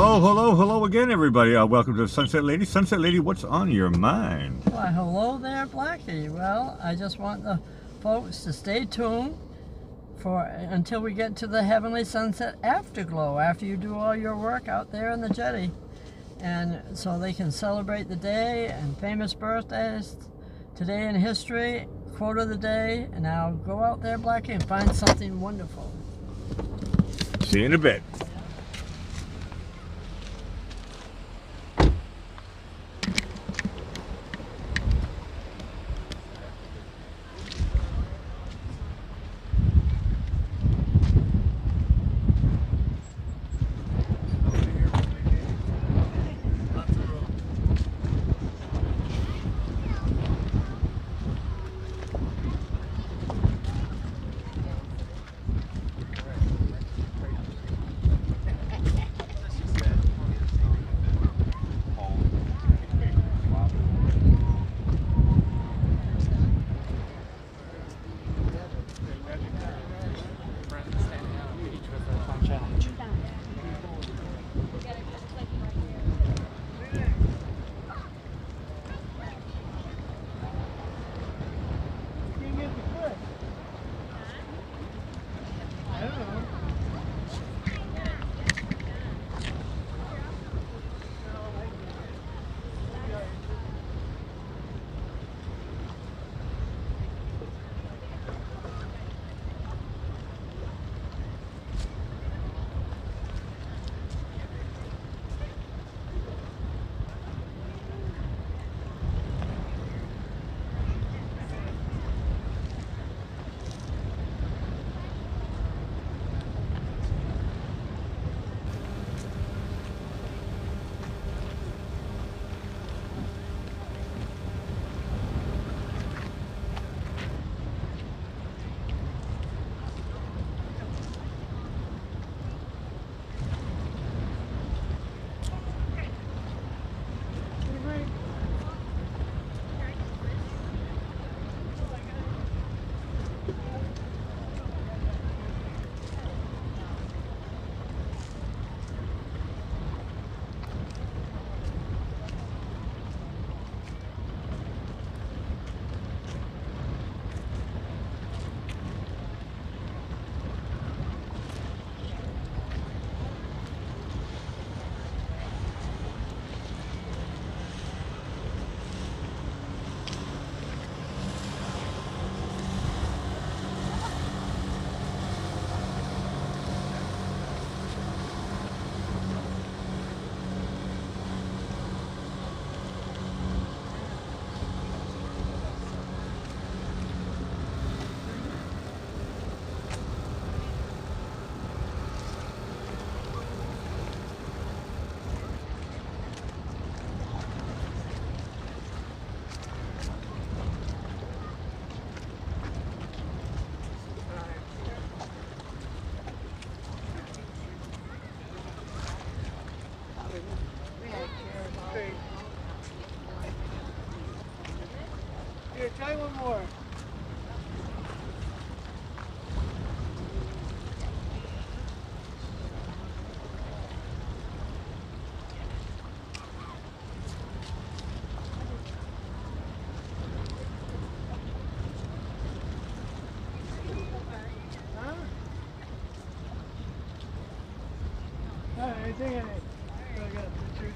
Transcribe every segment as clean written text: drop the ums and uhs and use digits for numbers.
Hello, hello, hello again, everybody. Welcome to Sunset Lady. Sunset Lady, what's on your mind? Why, hello there, Blackie. Well, I just want the folks to stay tuned until we get to the Heavenly Sunset Afterglow, after you do all your work out there in the Jetty. And so they can celebrate the day and famous birthdays, today in history, quote of the day, and now go out there, Blackie, and find something wonderful. See you in a bit. Here, try one more. Huh? Oh, anything in it. I got the truth.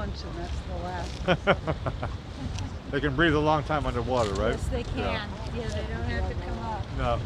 lunch, and that's the last. They can breathe a long time underwater, right? Yes, they can. Yeah, they don't have to come up. No.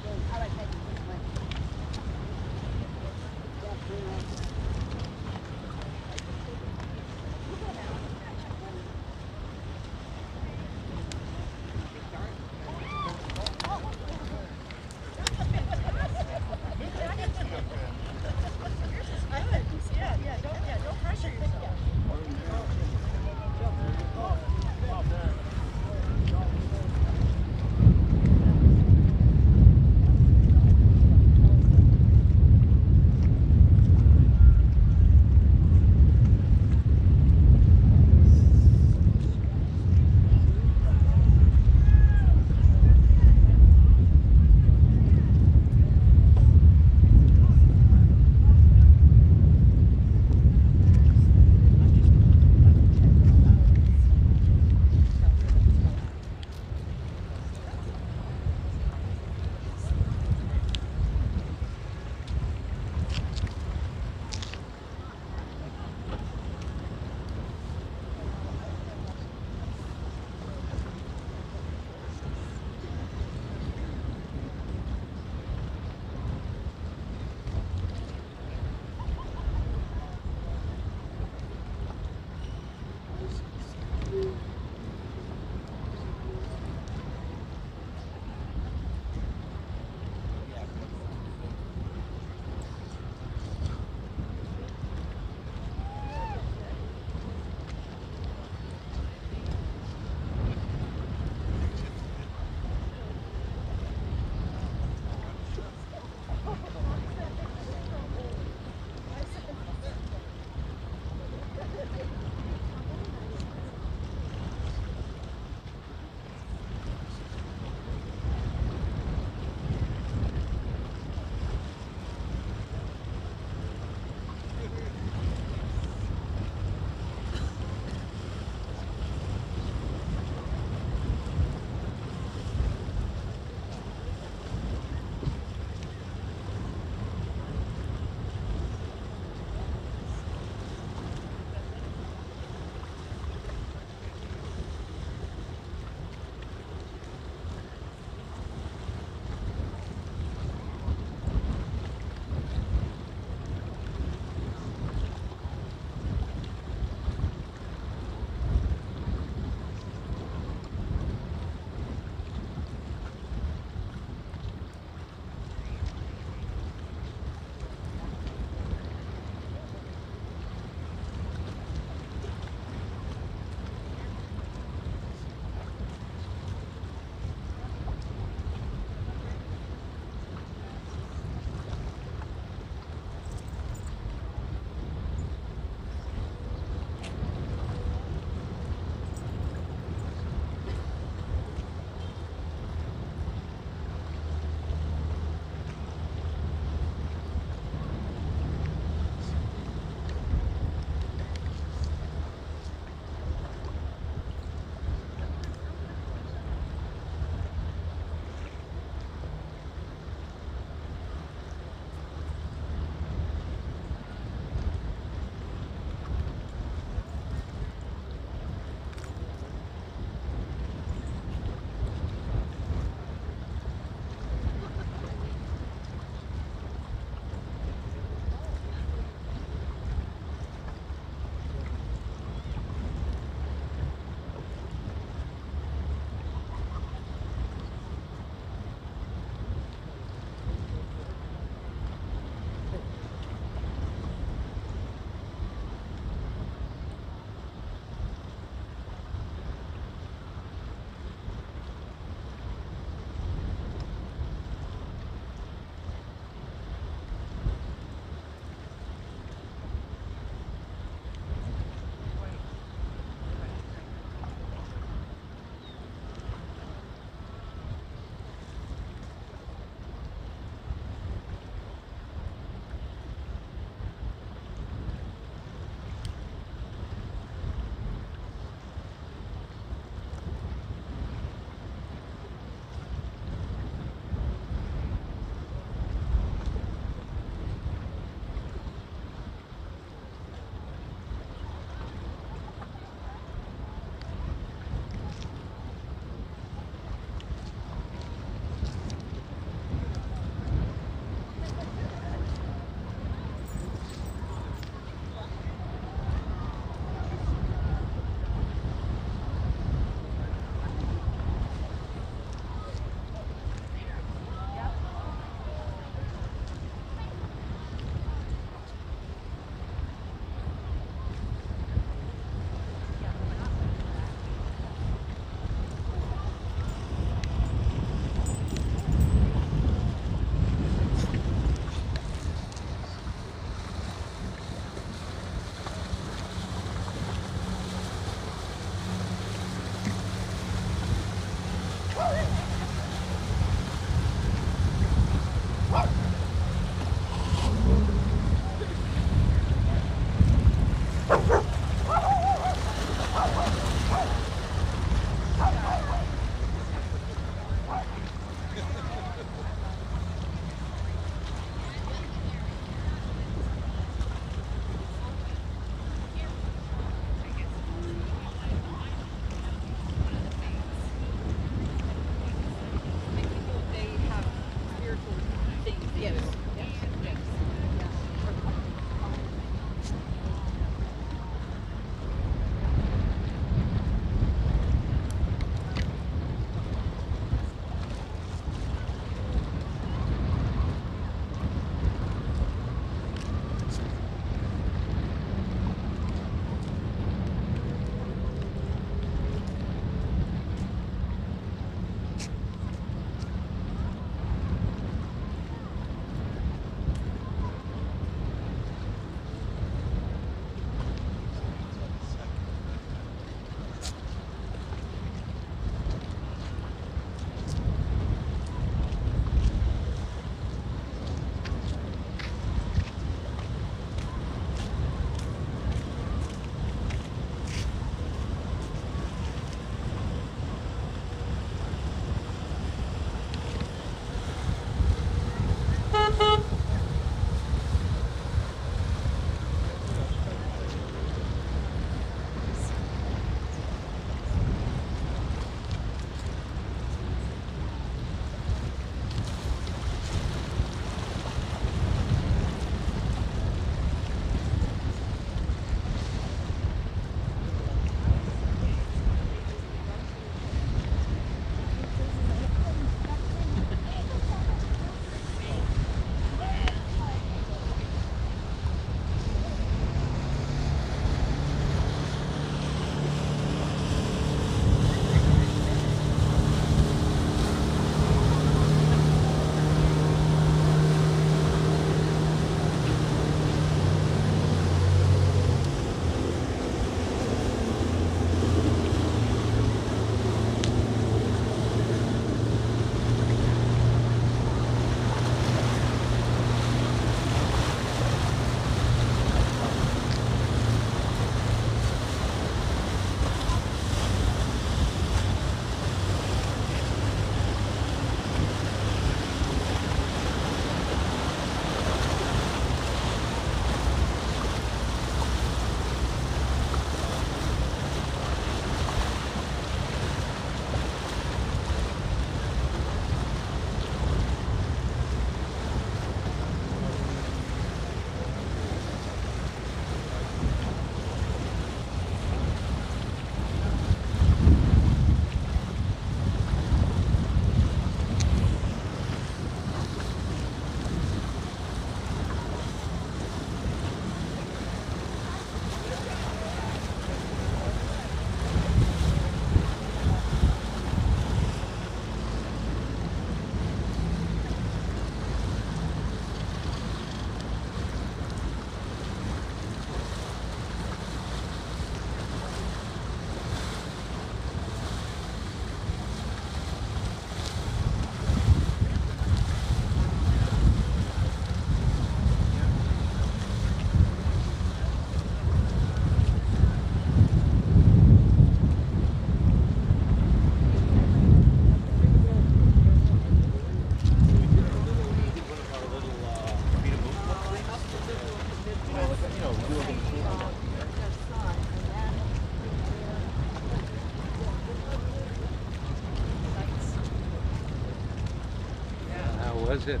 was it?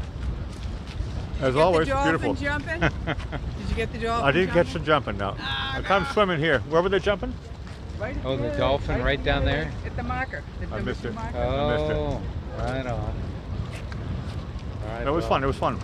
As Get always, the dolphin beautiful. jumping? Did you get the dolphin I didn't jumping? catch the jumping, no. Ah, I caught them swimming here. Where were they jumping? Right Oh, the there, dolphin right down there? At the marker. The I missed W2 it. marker. I missed it. Oh, right on. All right, It was well, fun. It was fun.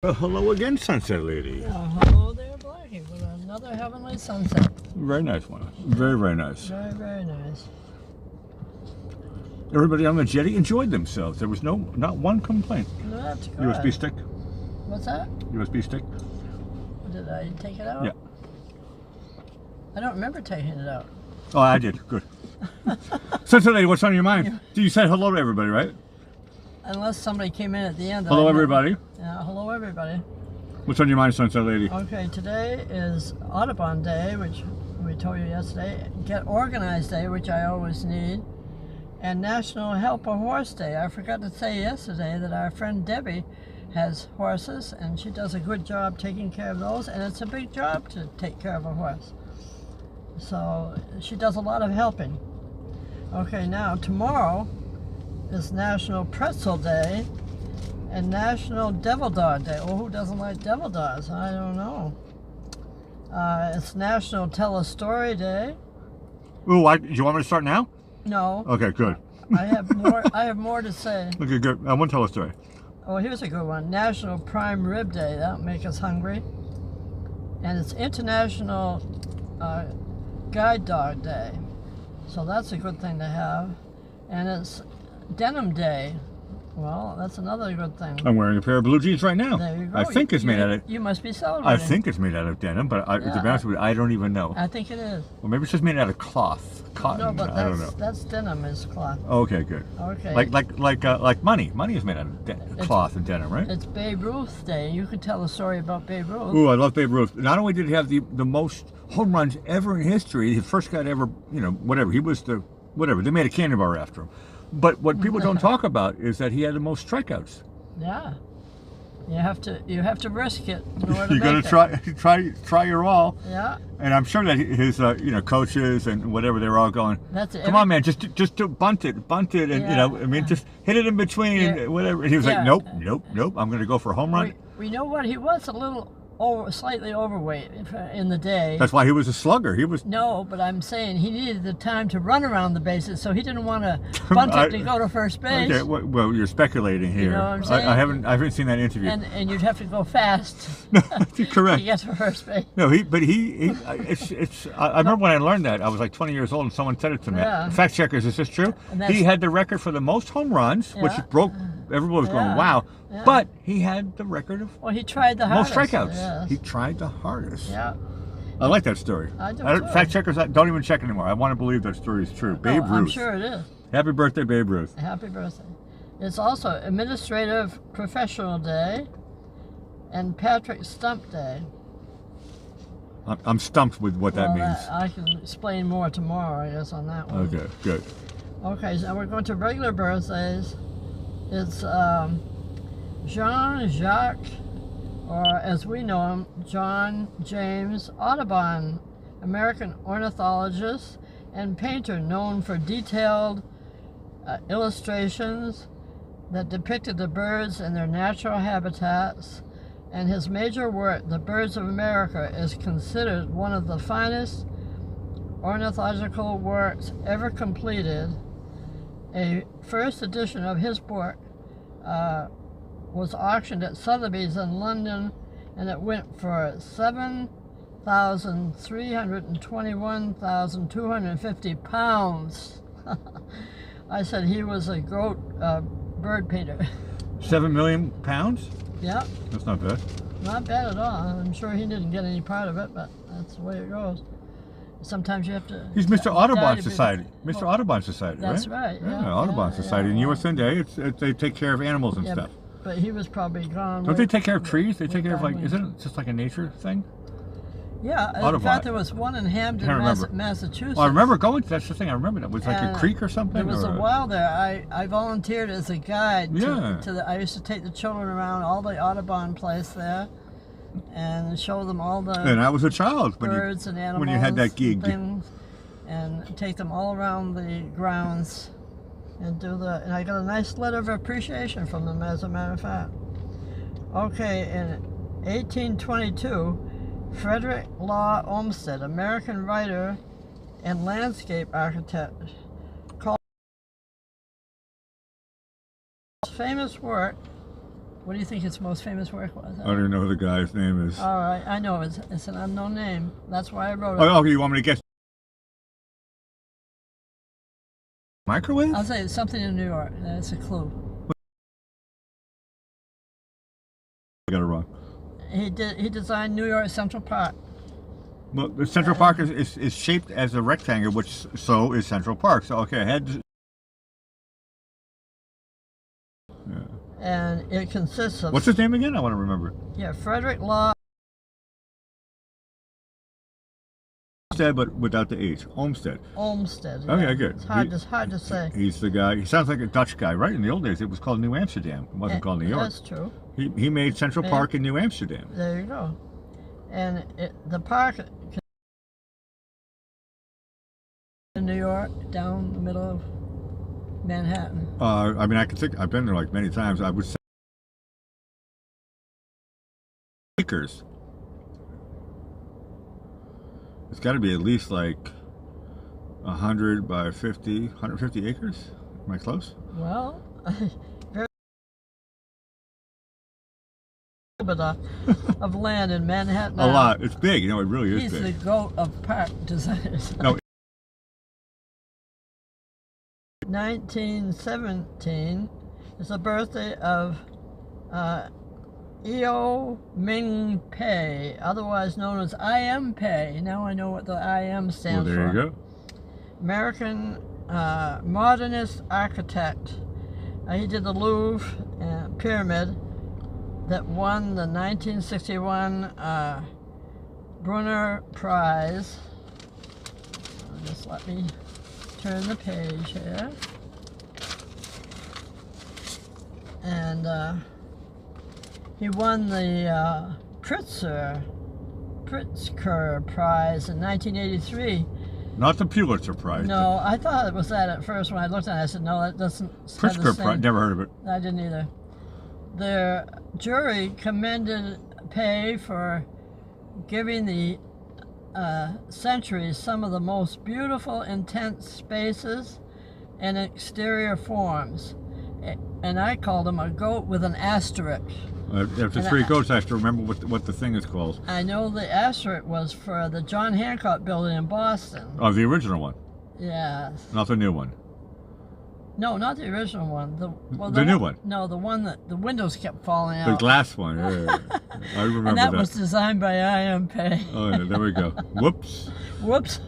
Well, hello again, Sunset Lady. Hello there, Blackie, with another heavenly sunset. Very nice one. Very, very nice. Very, very nice. Everybody on the jetty enjoyed themselves. There was not one complaint. No, that's good. USB stick? What's that? USB stick? Did I take it out? Yeah. I don't remember taking it out. Oh, I did. Good. Sunset Lady, what's on your mind? You said hello to everybody, right? Unless somebody came in at the end. Hello, everybody. Yeah, hello, everybody. What's on your mind, Sunset Lady? Okay, today is Audubon Day, which we told you yesterday. Get Organized Day, which I always need. And National Help a Horse Day. I forgot to say yesterday that our friend Debbie has horses, and she does a good job taking care of those, and it's a big job to take care of a horse. So she does a lot of helping. Okay, now tomorrow is National Pretzel Day and National Devil Dog Day. Oh, who doesn't like devil dogs? I don't know. It's National Tell a Story Day. Ooh, do you want me to start now? No. Okay, good. I have more. I have more to say. Okay, good. I want to tell a story. Oh, here's a good one. National Prime Rib Day. That'll make us hungry. And it's International Guide Dog Day. So that's a good thing to have. And it's Denim Day. Well, that's another good thing. I'm wearing a pair of blue jeans right now. There you go. I think it's made out of... You must be celebrating. I think it's made out of denim, but to be honest with you, I don't even know. I think it is. Well, maybe it's just made out of cloth. Cotton. No, but I don't know. that's denim is cloth. Okay, good. Okay. Like money. Money is made out of cloth and denim, right? It's Babe Ruth Day. You could tell a story about Babe Ruth. Ooh, I love Babe Ruth. Not only did he have the most home runs ever in history, the first guy to ever, whatever. He was the whatever. They made a candy bar after him. But what people don't talk about is that he had the most strikeouts. Yeah. You have to risk it in order to You got to try your all. Yeah. And I'm sure that his coaches and whatever, they were all going, That's it. come on, man, just do bunt it, and just hit it in between and whatever. And he was like, nope, I'm going to go for a home run. We know what, he was a little slightly overweight in the day. That's why he was a slugger. He was. No, but I'm saying he needed the time to run around the bases, so he didn't want to bunt it to go to first base. Okay, well, you're speculating here. You know what I'm saying? I haven't seen that interview. And you'd have to go fast. No, correct. To get to first base. No, I remember when I learned that. I was like 20 years old, and someone said it to me. Yeah. Fact checkers, is this true? He had the record for the most home runs, which broke. Everyone was going, wow. Yeah. But he had the record of he tried the hardest. most strikeouts. Yes. He tried the hardest. Yeah. I like that story. I do too. Fact checkers don't even check anymore. I want to believe that story is true. Babe Ruth. I'm sure it is. Happy birthday, Babe Ruth. Happy birthday. It's also Administrative Professional Day and Patrick Stump Day. I'm stumped with what that means. I can explain more tomorrow, I guess, on that one. Okay, good. Okay, so we're going to regular birthdays. It's Jean-Jacques, or as we know him, John James Audubon, American ornithologist and painter known for detailed illustrations that depicted the birds in their natural habitats, and his major work, The Birds of America, is considered one of the finest ornithological works ever completed. A first edition of his book was auctioned at Sotheby's in London, and it went for £7,321,250. I said he was a goat bird painter. 7 million pounds? Yeah. That's not bad. Not bad at all. I'm sure he didn't get any part of it, but that's the way it goes. Sometimes you have to... He's Mr. Audubon Society. Mr. Audubon Society, right? That's right. Yeah, Audubon Society. In USNA, they take care of animals and stuff. But he was probably gone. Don't they take care of trees? They take care of, isn't it just like a nature thing? Yeah, Audubon. in fact, there was one in Hamden, Massachusetts. Well, I remember going to, that's the thing, I remember that. It was like a creek or something? There was a while there. I volunteered as a guide I used to take the children around all the Audubon place there and show them all the and I was a child birds and animals when you had that gig. And take them all around the grounds and and I got a nice letter of appreciation from them, as a matter of fact. Okay, in 1822, Frederick Law Olmsted, American writer and landscape architect, called his famous work. What do you think his most famous work was? I don't even know who the guy's name is. All right, I know it's an unknown name. That's why I wrote it. Oh, okay, you want me to guess? Microwave? I'll say it's something in New York. That's a clue. I got it wrong. He designed New York Central Park. Well, the Central Park is shaped as a rectangle, which so is Central Park. So okay, I had to... Yeah. And it consists of... What's his name again? I want to remember. Yeah, Frederick Law Olmsted, but without the H. Olmsted. Olmsted. Yeah. Okay, good. It's hard to say. He's the guy. He sounds like a Dutch guy, right? In the old days, it was called New Amsterdam. It wasn't called New York. That's true. He made Central Park in New Amsterdam. There you go. And the park in New York, down the middle of Manhattan. I mean, I can think. I've been there like many times. I would say acres. It's got to be at least like 100 by 50, 150 acres. Am I close? Well, bit of land in Manhattan. A lot. It's big. You know, it really is He's big. the goat of park designers. No. 1917 is the birthday of Eo Ming Pei, otherwise known as I.M. Pei. Now I know what the I.M. stands for. Well, there you go. American modernist architect. He did the Louvre pyramid that won the 1961 Brunner Prize. Just let me turn the page here. And he won the Pritzker Prize in 1983. Not the Pulitzer Prize. No, I thought it was that at first when I looked at it. I said, no, that doesn't have the Pritzker same. Prize. Never heard of it. I didn't either. The jury commended Pei for giving the centuries some of the most beautiful, intense spaces and exterior forms. And I called him a goat with an asterisk. After three goats, I have to remember what the thing is called. I know the asterisk was for the John Hancock building in Boston. Oh, the original one. Yes. Not the new one. No, not the original one. The new one. No, the one that the windows kept falling The out. glass one. Yeah. I remember And that that. was designed by I.M. Pei. Oh, yeah, there we go. Whoops. Whoops.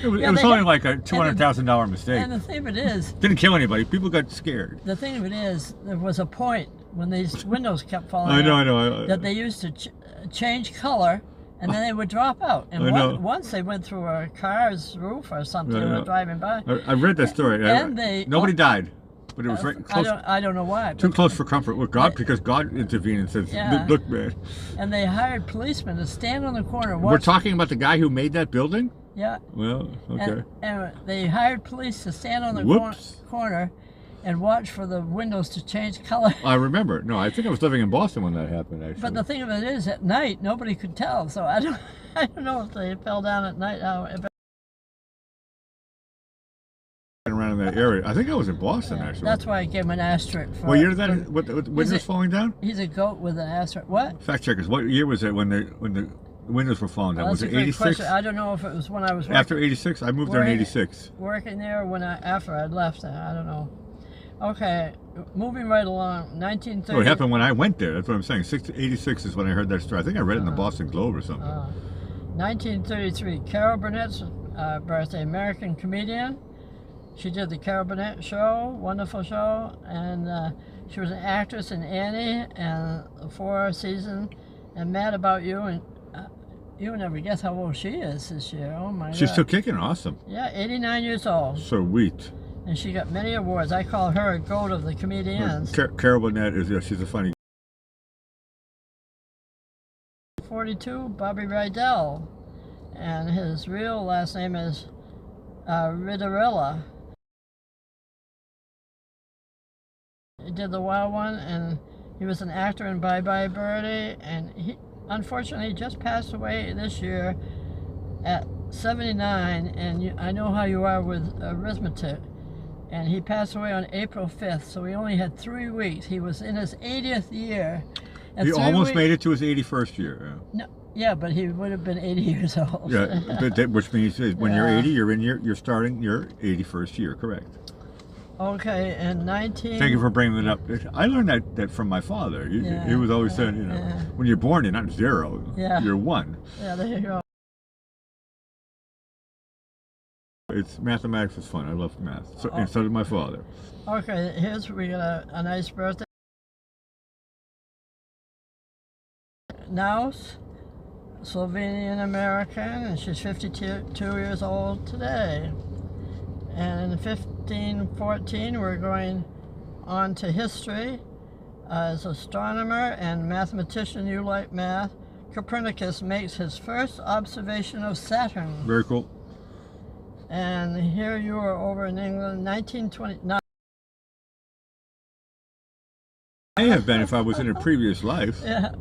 It was, Yeah, it was they only had- like a $200,000 mistake. And the thing of it is, Didn't kill anybody. People got scared. there was a point when these windows kept falling I out know. that they used to change color, and then they would drop out. And I know. once they went through a car's roof or something, Yeah, they yeah. were driving by. I read that story. And they- Nobody died, but it was very close. I don't know why. Too but- close for comfort with God, because God intervened and said, Yeah. "Look, man, And they hired policemen to stand on the corner. we're Watch, talking about the guy who made that building." yeah. Well, okay. And they hired police to stand on the Whoops. corner and watch for the windows to change color. I remember. No, I think I was living in Boston when that happened. Actually, But the thing of it is, at night nobody could tell. So I don't know if they fell down at night. around in that area. I think I was in Boston actually. That's why I gave him an asterisk. For What year did for- that? What windows it- falling down? He's a goat with an asterisk. What? Fact checkers. What year was it when the windows were falling down? Well, Was that's it a great 86? question. I don't know if it was when I was After 86, I moved there in Where- 86. working there, or after I'd left. I don't know. Okay, moving right along. 1930. Oh, it happened when I went there. That's what I'm saying. 86 is when I heard that story. I think I read it in the Boston Globe or something. 1933, Carol Burnett's birthday, American comedian. She did the Carol Burnett show, wonderful show, and she was an actress in Annie and the 4 season, and Mad About You, and you would never guess how old she is this year. Oh my She's God. still kicking. Awesome. Yeah, 89 years old, So wheat. and she got many awards. I call her a goat of the comedians. Carol Burnett is, yeah, she's a funny. 42, Bobby Rydell, and his real last name is Riddarilla. He did the Wild One, and he was an actor in Bye Bye Birdie, and he unfortunately just passed away this year at 79, and I know how you are with arithmetic, and he passed away on April 5th, so he only had 3 weeks. He was in his 80th year. And He 3 almost weeks- made it to his 81st year. No, yeah, but he would have been 80 years old. Yeah, which means when you're Yeah. 80, you're starting your 81st year. Correct. Okay, and 19... Thank you for bringing that up. I learned that from my father. He was always saying, yeah. when you're born, you're not 0. Yeah. You're 1. Yeah, there you go. Mathematics is fun. I love math. Oh. So, and so did my father. Okay, we got a nice birthday. Naus, Slovenian American, and she's 52 years old today. And in 1514, we're going on to history. As astronomer and mathematician, you like math, Copernicus makes his first observation of Saturn. Very cool. And here you are over in England, 1929. I have been if I was in a previous life. Yeah,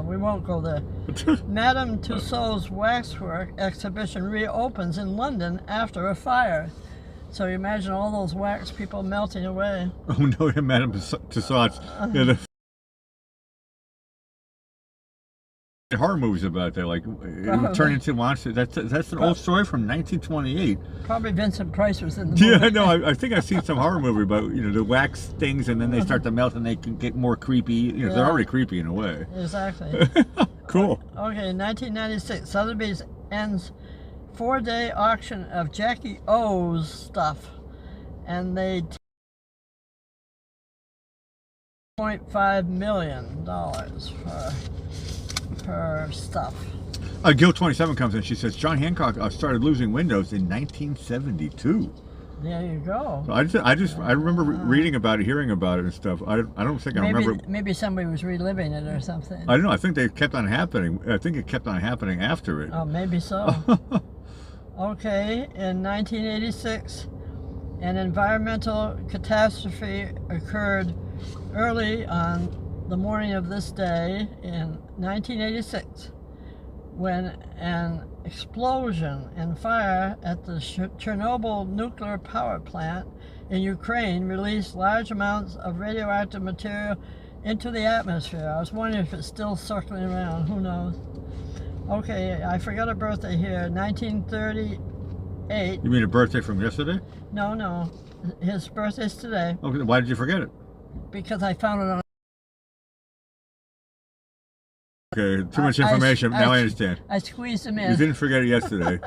we won't go there. Madame Tussauds waxwork exhibition reopens in London after a fire. So you imagine all those wax people melting away. Oh no, Madame Tussauds. Yeah, the horror movies about that, like it would turn into monsters. That's an old story from 1928. Probably Vincent Price was in the movie. Yeah, no, I think I've seen some horror movie about the wax things and then they start to melt and they can get more creepy. They're Yeah. already creepy in a way. Exactly. Cool. Okay, 1996, Sotheby's ends 4-day auction of Jackie O's stuff, and they $0.5 million for her stuff. Gil 27 comes in. She says John Hancock started losing windows in 1972. There you go. So I remember reading about it, hearing about it and stuff. I don't think I remember. Maybe somebody was reliving it or something. I don't know. I think they kept on happening. I think it kept on happening after it. Oh, maybe so. Okay, in 1986, an environmental catastrophe occurred early on the morning of this day in 1986 when an explosion and fire at the Chernobyl nuclear power plant in Ukraine released large amounts of radioactive material into the atmosphere. I was wondering if it's still circling around. Who knows? Okay, I forgot a birthday here. 1938. You mean a birthday from yesterday? No. His birthday's today Okay, why did you forget it? because I found it on. Okay, too much information. Now I understand. I squeezed him You in. didn't forget it yesterday.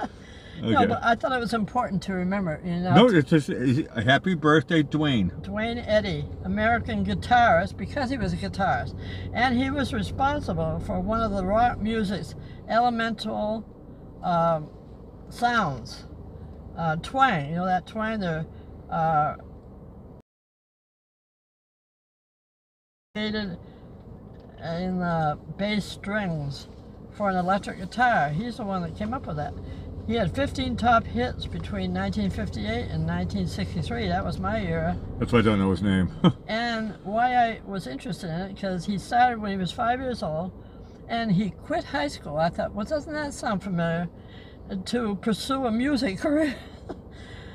Okay. No, but I thought it was important to remember. No, it's just a happy birthday, Dwayne. Dwayne Eddy, American guitarist, because he was a guitarist. And he was responsible for one of the rock music's elemental sounds. Twang, that twang there. Created in the bass strings for an electric guitar. He's the one that came up with that. He had 15 top hits between 1958 and 1963. That was my era. That's why I don't know his name. And why I was interested in it, because he started when he was 5 years old, and he quit high school. I thought, well, doesn't that sound familiar? To pursue a music career.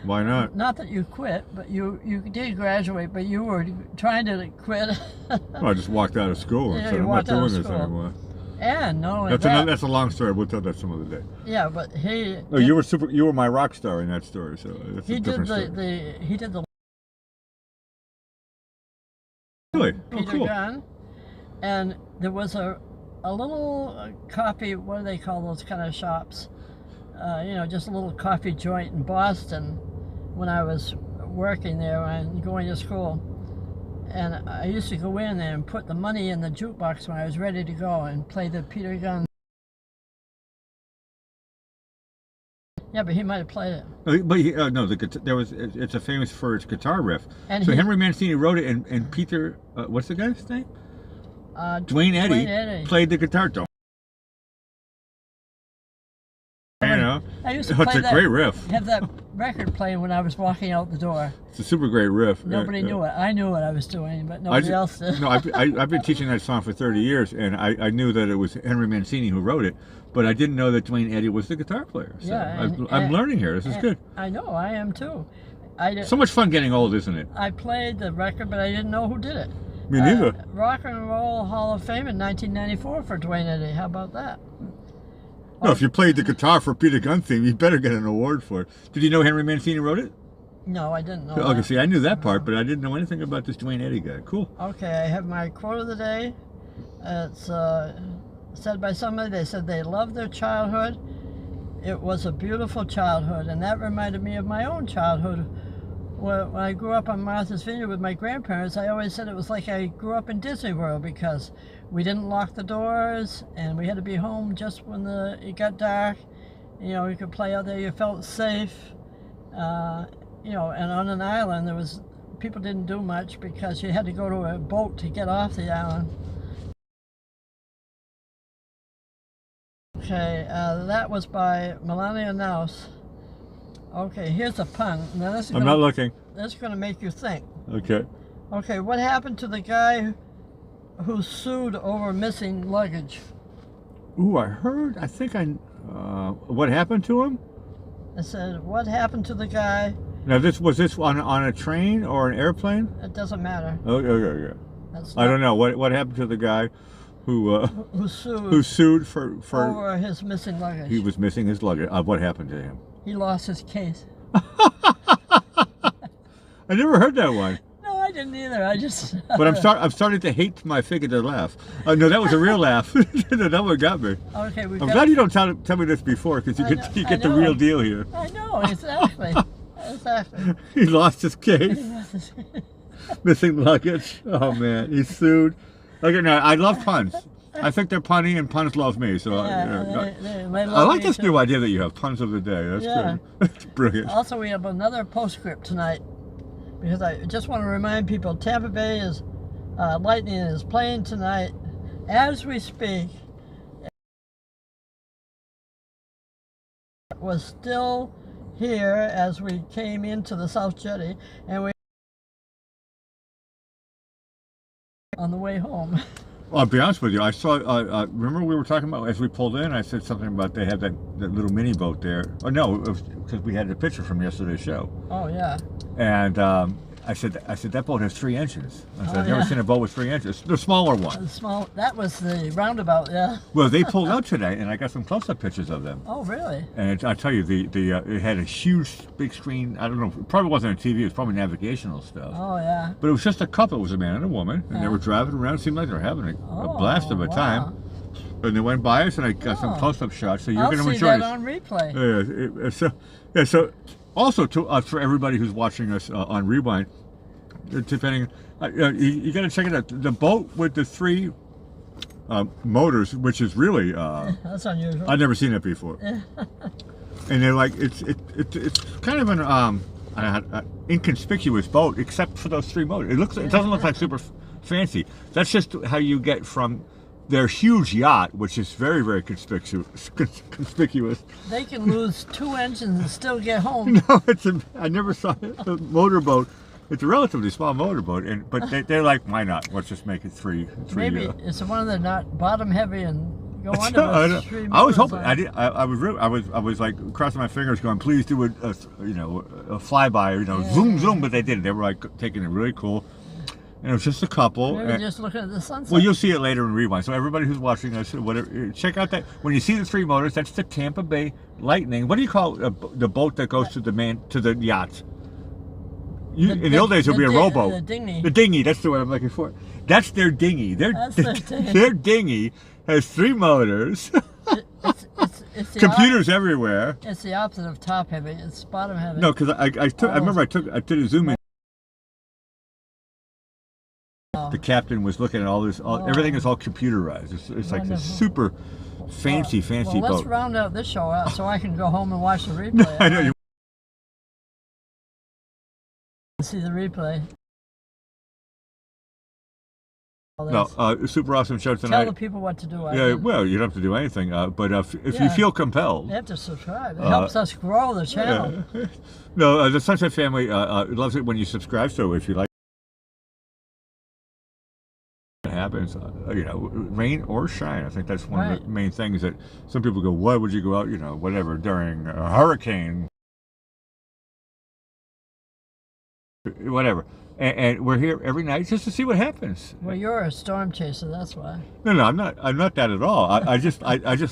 Why not? Not that you quit, but you did graduate, but you were trying to quit. Well, I just walked out of school and Yeah, said, you I'm not walked out of doing this school. anymore. And not only that, That's a long story. We'll tell that some other day. yeah, but he Oh, you were my rock star in that story, so that's a he did different story. he did the Really? Oh, Peter cool. Gunn, and there was a little coffee. What do they call those kind of shops? Just a little coffee joint in Boston when I was working there and going to school. And I used to go in there and put the money in the jukebox when I was ready to go and play the Peter Gunn. Yeah, but he might have played it. But no, it's a famous for its guitar riff. And So he- Henry Mancini wrote it, and Peter, what's the guy's name? Dwayne Dwayne Eddy Eddy. played the guitar. Don't you know? I used to It's play a that, great riff. have that record playing when I was walking out the door. It's a super great riff. Nobody knew it. I knew what I was doing, but I nobody ju- else did. No, I've been teaching that song for 30 years, and I knew that it was Henry Mancini who wrote it, but I didn't know that Dwayne Eddy was the guitar player. So Yeah, I'm learning here. This is good. I know, I am too. So much fun getting old, isn't it? I played the record, but I didn't know who did it. Me neither. Rock and Roll Hall of Fame in 1994 for Dwayne Eddy. How about that? No, if you played the guitar for Peter Gunn theme, you better get an award for it. Did you know Henry Mancini wrote it? No, I didn't know Okay, that. see, I knew that part, but I didn't know anything about this Dwayne Eddy guy. Cool. Okay, I have my quote of the day. It's said by somebody. They said they loved their childhood. It was a beautiful childhood, and that reminded me of my own childhood. When I grew up on Martha's Vineyard with my grandparents, I always said it was like I grew up in Disney World because we didn't lock the doors, and we had to be home just when it got dark. You could play out there. You felt safe. And on an island, people didn't do much because you had to go to a boat to get off the island. Okay, that was by Melania Naus. Okay, here's a pun. Now this is I'm not looking. This is going to make you think. Okay. Okay, what happened to the guy who sued over missing luggage? Ooh, I think what happened to him? It said, what happened to the guy? Now, was this on a train or an airplane? It doesn't matter. Okay. That's I don't know. What happened to the guy who sued for over his missing luggage. he was missing his luggage. What happened to him? He lost his case. I never heard that one. No, I didn't either. I just. But I'm starting to hate my figurative laugh. No, that was a real laugh. That one got me. Okay, I'm glad you don't tell me this before, because you get the real deal here. I know, exactly. Exactly. He lost his case. Missing luggage. Oh man, he sued. Okay, now I love puns. I think they're punny, and puns love me. So I like this new idea that you have, puns of the day. That's good. That's brilliant. Also, we have another postscript tonight, because I just want to remind people Tampa Bay is Lightning is playing tonight as we speak. It was still here as we came into the South Jetty, and we on the way home. Well, I'll be honest with you. I saw. Remember we were talking about as we pulled in. I said something about they had that little mini boat there. Oh no, because we had the picture from yesterday's show. Oh yeah. And I said that boat has 3 engines. I said I've never seen a boat with 3 engines. The smaller one. The small. That was the roundabout. Yeah. Well, they pulled out today, and I got some close-up pictures of them. Oh really? And I tell you, it had a huge big screen. I don't know. It probably wasn't a TV. It was probably navigational stuff. Oh yeah. But it was just a couple. It was a man and a woman, and they were driving around. It seemed like they were having a blast of a time. And they went by us, and I got some close-up shots. So you're going to enjoy that this. on replay. So also for everybody who's watching us on Rewind, depending, you got to check it out. The boat with the 3 motors, which is really that's unusual. I've never seen it before. And they're like it's kind of an inconspicuous boat except for those 3 motors. It doesn't look like super fancy. That's just how you get from their huge yacht, which is very, very conspicuous. They can lose 2 engines and still get home. No, I never saw a motorboat. It's a relatively small motorboat, but they're like, why not? Let's just make it 3. Maybe it's one of the not bottom heavy and go under. I was hoping. I was like crossing my fingers, going, please do a flyby, zoom zoom, but they didn't. They were like taking it really cool. And it was just a couple. Maybe just looking at the sunset. Well, you'll see it later in Rewind. So everybody who's watching us, whatever, check out that. When you see the 3 motors, that's the Tampa Bay Lightning. What do you call the boat that goes to the yacht? In the old days, it would be a rowboat. The dinghy. The dinghy. That's the word I'm looking for. That's their dinghy. Their dinghy has 3 motors. It's computers everywhere. It's the opposite of top heavy. It's bottom heavy. No, because I remember I did a zoom in. The captain was looking at all this. Everything is all computerized. It's like this super fancy boat. Let's round out this show out so I can go home and watch the replay. I know you. See the replay. No, super awesome show tonight. Tell the people what to do. Well, you don't have to do anything, but if you feel compelled, you have to subscribe. It helps us grow the channel. Yeah. No, the Sunset family loves it when you subscribe. So if you like. Happens, rain or shine. I think that's one of the main things that some people go, why would you go out, whatever, during a hurricane, whatever. And we're here every night just to see what happens. Well, you're a storm chaser, that's why. No, I'm not that at all. I just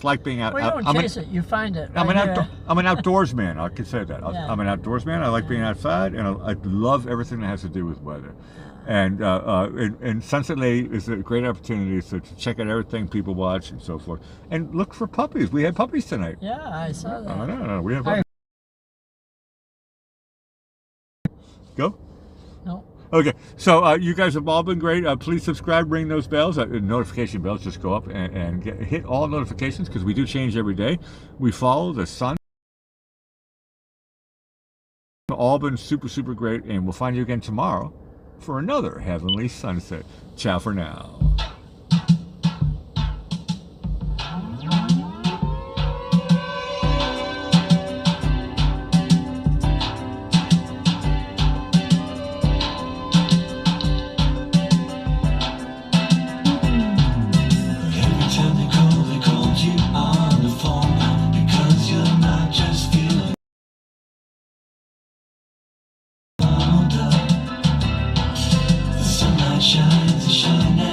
like being out. Well, you don't chase it, you find it. I'm an outdoors man. I can say that. I'm an outdoors man. I like being outside, and I love everything that has to do with weather. And Sunset Lady is a great opportunity to check out everything people watch and so forth. And look for puppies. We had puppies tonight. Yeah, I saw that. No, we have puppies. Go? No. Okay, so you guys have all been great. Please subscribe, ring those bells. Notification bells just go up and hit all notifications because we do change every day. We follow the sun. All been super, super great, and we'll find you again tomorrow for another Heavenly Sunset. Ciao for now. Shines, shine.